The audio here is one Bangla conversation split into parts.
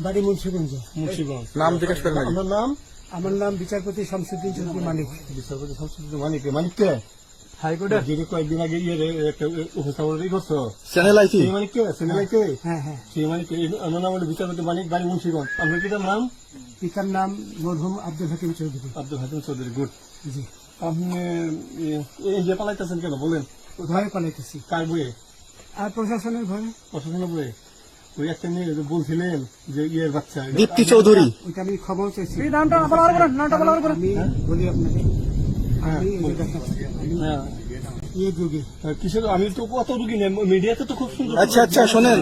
বাড়ি মুন্সিগঞ্জ। নাম জিজ্ঞেস করেন আগে। আমার নাম বিচারপতি শামসুদ্দিন চৌধুরী মানিক। বিচারপতি শামসুদ্দিন মানিক। মানিককে হাইকোর্টের যিনি কয়েকদিন আগে একটা উপস্থাপন করছো চ্যানেল আইছি সেই মানিককে চ্যানেলাইকে হ্যাঁ হ্যাঁ। সেই মানিক আমার নাম হলো বিচারপতি মানিক, বাড়ি মুন্সিগঞ্জ। আপনার পিতার নাম? পিতার নাম মরহুম আব্দুল হাকিম চৌধুরী। আব্দুল হাকিম চৌধুরী। গুড। জি। আপনি এই যে পালাইতেছেন কেন বলেন? ভয়ে পালাইতেছি। কার বইয়ে? আর প্রশাসনের ভয়ে। প্রশাসনের বইয়ে? ওই একটা মেয়ে বলছিলেন যে ইয়ের বাচ্চা দীপ্তি চৌধুরী। ওইটা আমি খবর চাইছি। নামটা আমি বলি আপনাকে, আমি হ্যাঁ ইয়ে যুগে কিসের? আমি তো কত রুগী নেই মিডিয়াতে তো খুব সুন্দর। আচ্ছা আচ্ছা শোনেন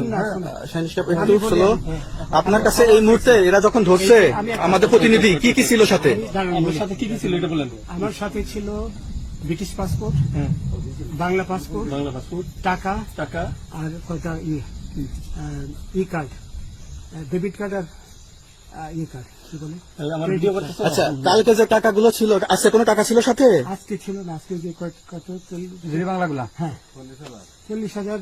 একটু শোনো, আপনার কাছে এই মুহূর্তে এরা যখন ধরছে আমাদের প্রতিনিধি কি কি ছিল সাথে? আমার সাথে কি কি ছিল এটা বলেন। আমার সাথে ছিল British passport, Bangla passport, Bangla passport, টাকা টাকা আর কয়টা ই কার্ড, ডেবিট কার্ড আর ই কার্ড কি বলে। আমার ভিডিও করতেছে। আচ্ছা কালকে যে টাকাগুলো ছিল, আজকে কোনো টাকা ছিল সাথে? আজকে ছিল না, আজকে যে কত বাংলাগুলা হ্যাঁ 40,000।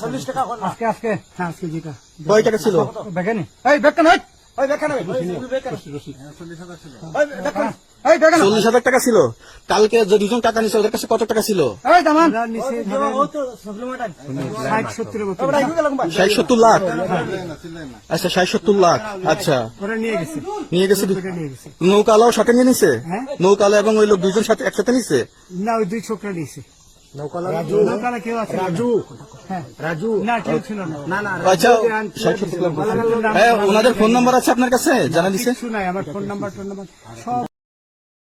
40 টাকা আজকে আজকে হ্যাঁ আজকে যেটা কয় টাকা ছিল? বেকানি এই বেকান ওই বেকান ওই বেকান 40,000 টাকা ছিল। কালকে যে দুজন টাকা নিছে ওদের কাছে কত টাকা ছিল? এই দামান নিচে 60-70 মতো 60-70 লাখ। আচ্ছা 60-70 লাখ। আচ্ছা ওরা নিয়ে গেছে। নিয়ে গেছে। নিয়ে গেছে নৌকালাও সাথে নিয়ে নিছে? হ্যাঁ। নৌকালা এবং ওই লোক দুজন সাথে একসাথে নিছে? না, ওই দুই ছোকরা নিয়েছে। নৌকালা কেউ আছে? হ্যাঁ রাজু না, কেউ ছিল না। আচ্ছা 60-70 লাখ। হ্যাঁ ওনাদের ফোন নাম্বার আছে আপনার কাছে? জানা দিছে? কিছু নাই, আমার ফোন নাম্বার সব